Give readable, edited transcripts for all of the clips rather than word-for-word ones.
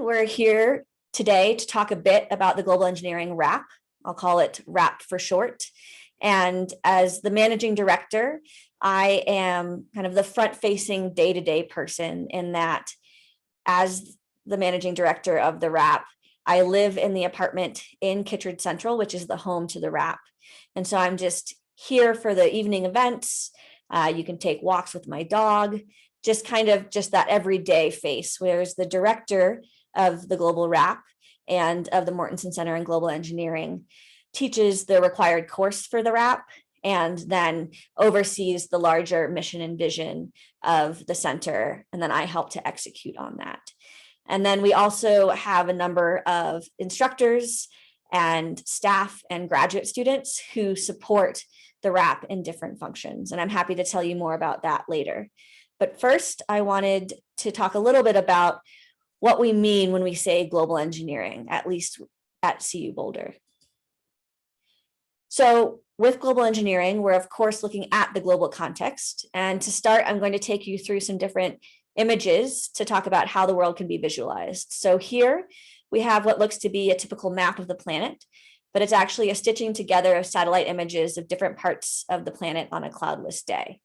everyone. We're here today to talk a bit about the Global Engineering RAP. I'll call it RAP for short. And as the managing director, I am kind of the front-facing day-to-day person in that as the managing director of the RAP, I live in the apartment in Kittredge Central, which is the home to the RAP. And so I'm just here for the evening events. You can take walks with my dog, just that everyday face, whereas the director of the Global RAP and of the Mortensen Center in Global Engineering teaches the required course for the RAP and then oversees the larger mission and vision of the center. And then I help to execute on that. And then we also have a number of instructors and staff and graduate students who support the RAP in different functions. And I'm happy to tell you more about that later. But first, I wanted to talk a little bit about what we mean when we say global engineering, at least at CU Boulder. So with global engineering, we're of course looking at the global context. And to start, I'm going to take you through some different images to talk about how the world can be visualized. So here we have what looks to be a typical map of the planet, but it's actually a stitching together of satellite images of different parts of the planet on a cloudless day.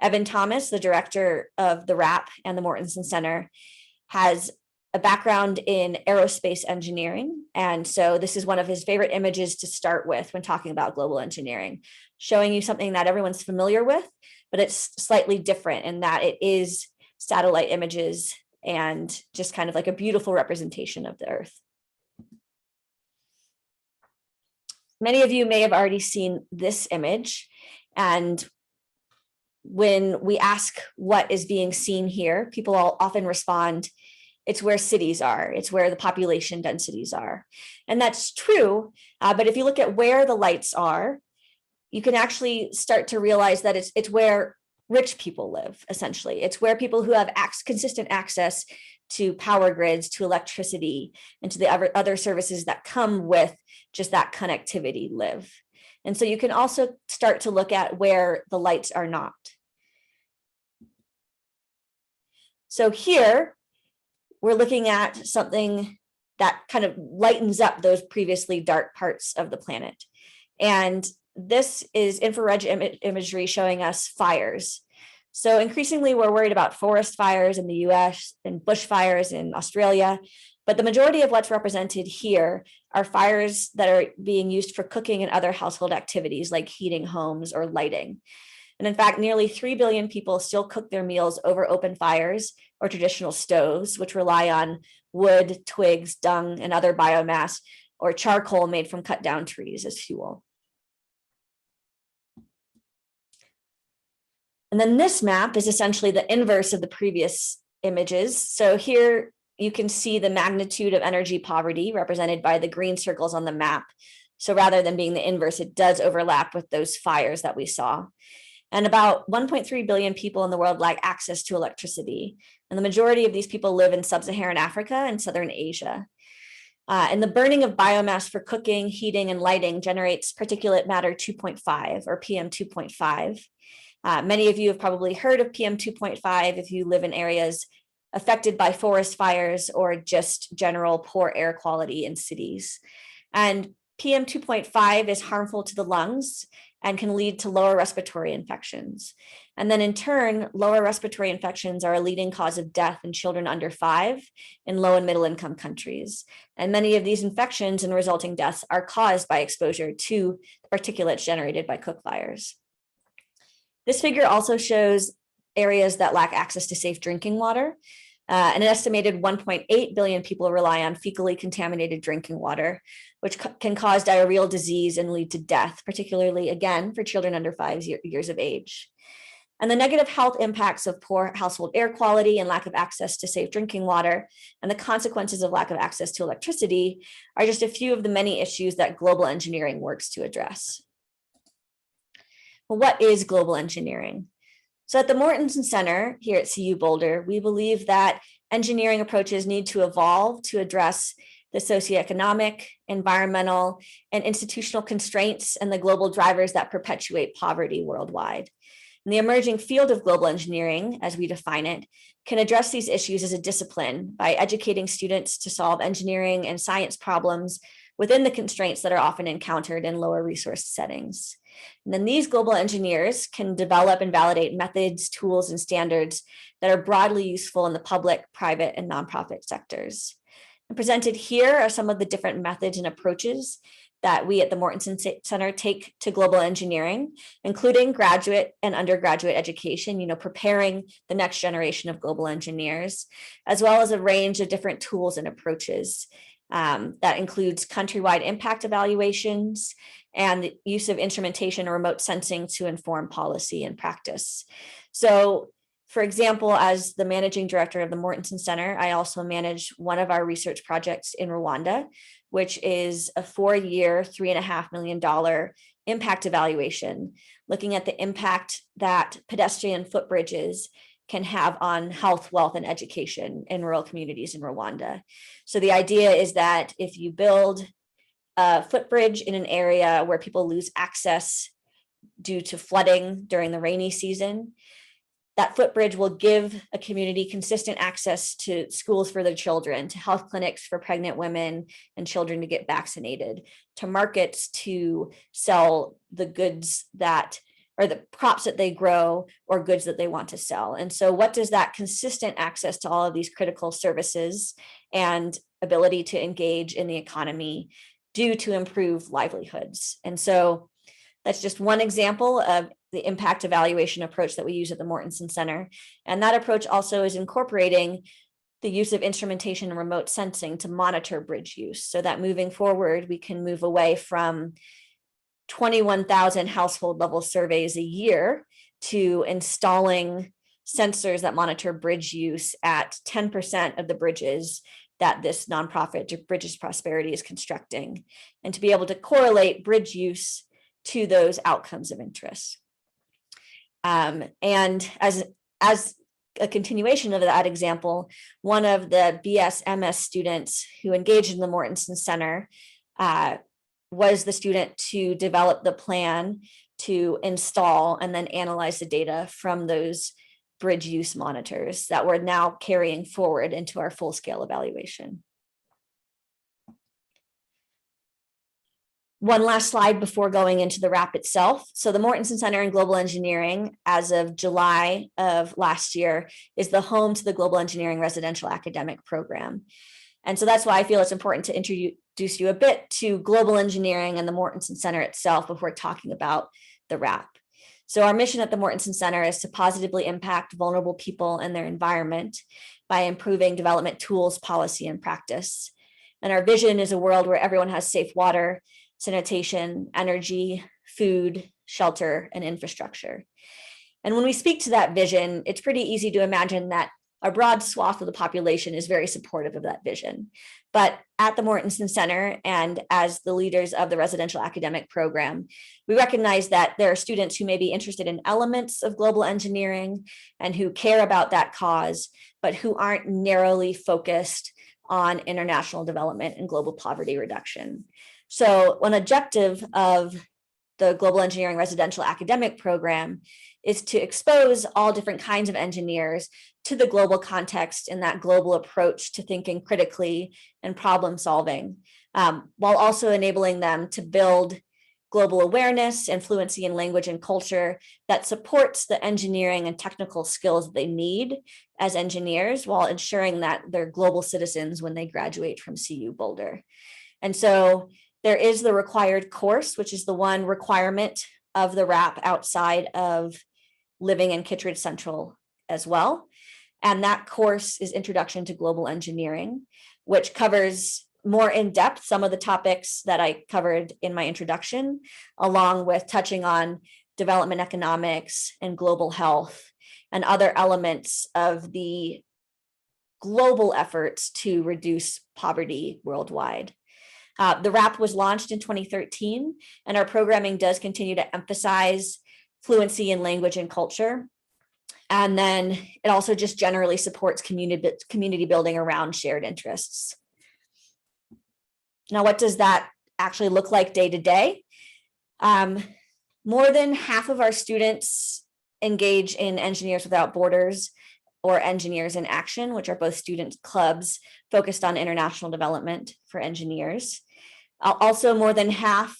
Evan Thomas, the director of the RAP and the Mortensen Center, has a background in aerospace engineering. And so this is one of his favorite images to start with when talking about global engineering, showing you something that everyone's familiar with, but it's slightly different in that it is satellite images and just kind of like a beautiful representation of the Earth. Many of you may have already seen this image, and when we ask what is being seen here, people often respond, it's where cities are, it's where the population densities are. And that's true, but if you look at where the lights are, you can actually start to realize that it's where rich people live, essentially. It's where people who have consistent access to power grids, to electricity, and to the other services that come with just that connectivity live. And so you can also start to look at where the lights are not. So here, we're looking at something that kind of lightens up those previously dark parts of the planet. And this is infrared imagery showing us fires. So increasingly, we're worried about forest fires in the US and bushfires in Australia. But the majority of what's represented here are fires that are being used for cooking and other household activities like heating homes or lighting. And in fact, nearly 3 billion people still cook their meals over open fires or traditional stoves, which rely on wood, twigs, dung, and other biomass, or charcoal made from cut down trees as fuel. And then this map is essentially the inverse of the previous images. So here you can see the magnitude of energy poverty represented by the green circles on the map. So rather than being the inverse, it does overlap with those fires that we saw. And about 1.3 billion people in the world lack access to electricity. And the majority of these people live in sub-Saharan Africa and Southern Asia. And the burning of biomass for cooking, heating, and lighting generates particulate matter 2.5 or PM 2.5. Many of you have probably heard of PM 2.5 if you live in areas affected by forest fires or just general poor air quality in cities. And PM 2.5 is harmful to the lungs and can lead to lower respiratory infections. And then in turn, lower respiratory infections are a leading cause of death in children under 5 in low and middle income countries. And many of these infections and resulting deaths are caused by exposure to particulates generated by cook fires. This figure also shows areas that lack access to safe drinking water. And an estimated 1.8 billion people rely on fecally contaminated drinking water, which can cause diarrheal disease and lead to death, particularly, again, for children under 5 years of age. And the negative health impacts of poor household air quality and lack of access to safe drinking water and the consequences of lack of access to electricity are just a few of the many issues that global engineering works to address. Well, what is global engineering? So at the Mortensen Center here at CU Boulder, we believe that engineering approaches need to evolve to address the socioeconomic, environmental, and institutional constraints and the global drivers that perpetuate poverty worldwide. And the emerging field of global engineering, as we define it, can address these issues as a discipline by educating students to solve engineering and science problems within the constraints that are often encountered in lower resource settings. And then these global engineers can develop and validate methods, tools, and standards that are broadly useful in the public, private, and nonprofit sectors. And presented here are some of the different methods and approaches that we at the Mortensen Center take to global engineering, including graduate and undergraduate education, preparing the next generation of global engineers, as well as a range of different tools and approaches. That includes countrywide impact evaluations and the use of instrumentation or remote sensing to inform policy and practice. So, for example, as the managing director of the Mortensen Center, I also manage one of our research projects in Rwanda, which is a 4-year, $3.5 million impact evaluation, looking at the impact that pedestrian footbridges can have on health, wealth, and education in rural communities in Rwanda. So the idea is that if you build a footbridge in an area where people lose access due to flooding during the rainy season, that footbridge will give a community consistent access to schools for their children, to health clinics for pregnant women and children to get vaccinated, to markets to sell the goods or the crops that they grow or goods that they want to sell. And so what does that consistent access to all of these critical services and ability to engage in the economy do to improve livelihoods? And so that's just one example of the impact evaluation approach that we use at the Mortensen Center. And that approach also is incorporating the use of instrumentation and remote sensing to monitor bridge use, so that moving forward, we can move away from 21,000 household level surveys a year to installing sensors that monitor bridge use at 10% of the bridges that this nonprofit Bridges Prosperity is constructing, and to be able to correlate bridge use to those outcomes of interest. And as a continuation of that example, one of the BS/MS students who engaged in the Mortensen Center was the student to develop the plan to install and then analyze the data from those bridge use monitors that we're now carrying forward into our full-scale evaluation. One last slide before going into the RAP itself. So the Mortensen Center in Global Engineering, as of July of last year, is the home to the Global Engineering Residential Academic Program. And so that's why I feel it's important to introduce you a bit to global engineering and the Mortensen Center itself before talking about the RAP. So our mission at the Mortensen Center is to positively impact vulnerable people and their environment by improving development tools, policy, and practice. And our vision is a world where everyone has safe water, sanitation, energy, food, shelter, and infrastructure. And when we speak to that vision, it's pretty easy to imagine that a broad swath of the population is very supportive of that vision. But at the Mortensen Center and as the leaders of the residential academic program, we recognize that there are students who may be interested in elements of global engineering and who care about that cause, but who aren't narrowly focused on international development and global poverty reduction. So one objective of the Global Engineering Residential Academic Program is to expose all different kinds of engineers to the global context and that global approach to thinking critically and problem solving, while also enabling them to build global awareness and fluency in language and culture that supports the engineering and technical skills that they need as engineers, while ensuring that they're global citizens when they graduate from CU Boulder. And so there is the required course, which is the one requirement of the RAP outside of living in Kittredge Central as well. And that course is Introduction to Global Engineering, which covers more in depth some of the topics that I covered in my introduction, along with touching on development economics and global health and other elements of the global efforts to reduce poverty worldwide. The RAP was launched in 2013, and our programming does continue to emphasize fluency in language and culture. And then it also just generally supports community building around shared interests. Now, what does that actually look like day to day? More than half of our students engage in Engineers Without Borders or Engineers in Action, which are both student clubs focused on international development for engineers. Also, more than half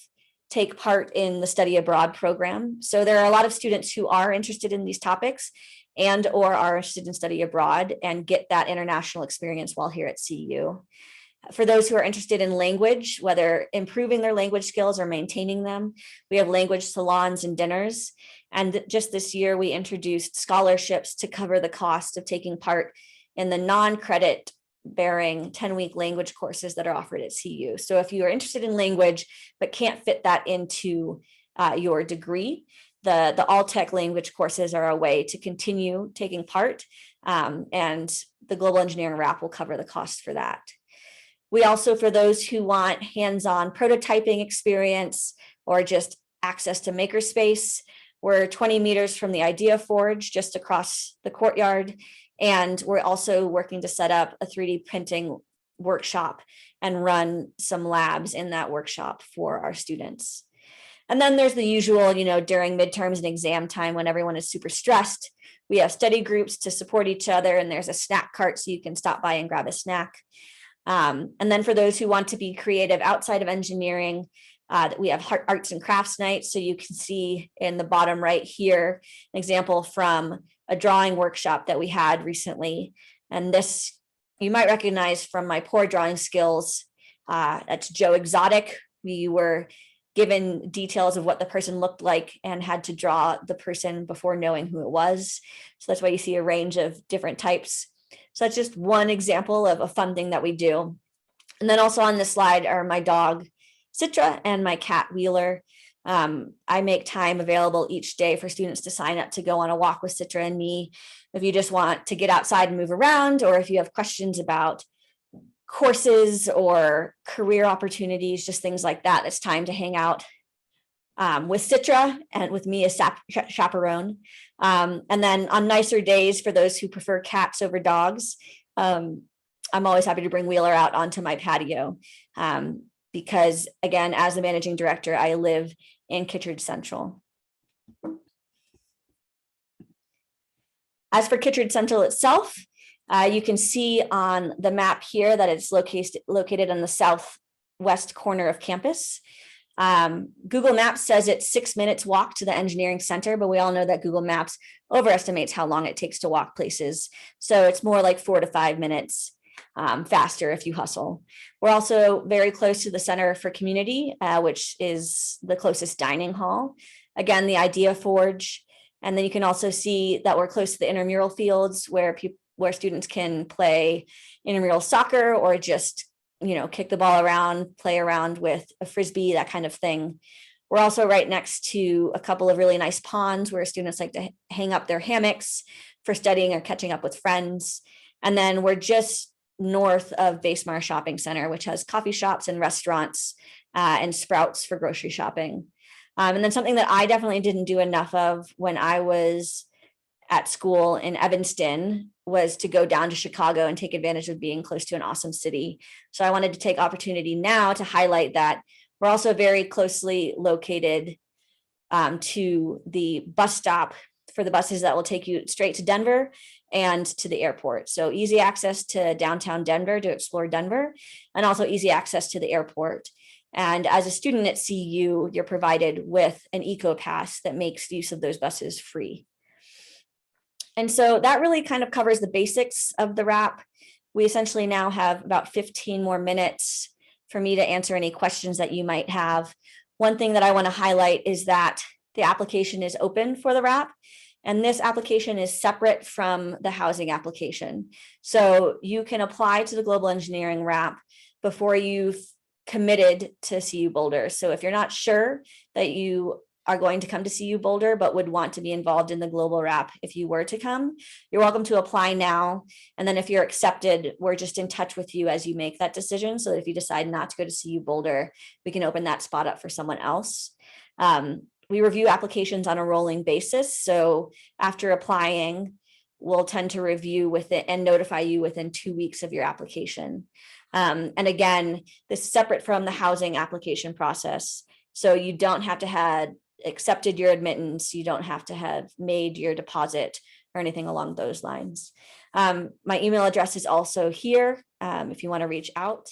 take part in the study abroad program. So there are a lot of students who are interested in these topics and or are interested in study abroad and get that international experience while here at CU. For those who are interested in language, whether improving their language skills or maintaining them, we have language salons and dinners. And just this year, we introduced scholarships to cover the cost of taking part in the non-credit bearing 10-week language courses that are offered at CU. So if you are interested in language, but can't fit that into your degree, the all-tech language courses are a way to continue taking part, and the Global Engineering Wrap will cover the cost for that. We also, for those who want hands-on prototyping experience or just access to makerspace, we're 20 meters from the Idea Forge, just across the courtyard. And we're also working to set up a 3D printing workshop and run some labs in that workshop for our students. And then there's the usual, during midterms and exam time when everyone is super stressed, we have study groups to support each other, and there's a snack cart so you can stop by and grab a snack. And then for those who want to be creative outside of engineering, we have arts and crafts nights. So you can see in the bottom right here, an example from a drawing workshop that we had recently. And this you might recognize from my poor drawing skills. That's Joe Exotic. We were given details of what the person looked like and had to draw the person before knowing who it was. So that's why you see a range of different types. So that's just one example of a fun thing that we do. And then also on this slide are my dog, Citra, and my cat, Wheeler. I make time available each day for students to sign up to go on a walk with Citra and me. If you just want to get outside and move around, or if you have questions about courses or career opportunities, just things like that, it's time to hang out with Citra and with me as chaperone. And then on nicer days, for those who prefer cats over dogs, I'm always happy to bring Wheeler out onto my patio. Because again, as the managing director, I live in Kittredge Central. As for Kittredge Central itself, you can see on the map here that it's located on the southwest corner of campus. Google Maps says it's 6 minutes walk to the engineering center, but we all know that Google Maps overestimates how long it takes to walk places. So it's more like 4 to 5 minutes faster if you hustle. We're also very close to the Center for Community, which is the closest dining hall. Again, the Idea Forge. And then you can also see that we're close to the intramural fields where students can play intramural soccer or just, kick the ball around, play around with a Frisbee, that kind of thing. We're also right next to a couple of really nice ponds where students like to hang up their hammocks for studying or catching up with friends. And then we're just north of Basemar Shopping Center, which has coffee shops and restaurants and Sprouts for grocery shopping. And then something that I definitely didn't do enough of when I was at school in Evanston was to go down to Chicago and take advantage of being close to an awesome city. So I wanted to take opportunity now to highlight that we're also very closely located to the bus stop for the buses that will take you straight to Denver and to the airport. So easy access to downtown Denver to explore Denver, and also easy access to the airport. And as a student at CU, you're provided with an eco pass that makes use of those buses free. And so that really kind of covers the basics of the wrap. We essentially now have about 15 more minutes for me to answer any questions that you might have. One thing that I want to highlight is that the application is open for the wrap, and this application is separate from the housing application. So you can apply to the Global Engineering wrap before you've committed to CU Boulder. So if you're not sure that you are going to come to CU Boulder, but would want to be involved in the global wrap if you were to come, you're welcome to apply now. And then if you're accepted, we're just in touch with you as you make that decision. So that if you decide not to go to CU Boulder, we can open that spot up for someone else. We review applications on a rolling basis. So after applying, we'll tend to review with it and notify you within 2 weeks of your application. And again, this is separate from the housing application process. So you don't have to accepted your admittance. You don't have to have made your deposit or anything along those lines. My email address is also here if you want to reach out.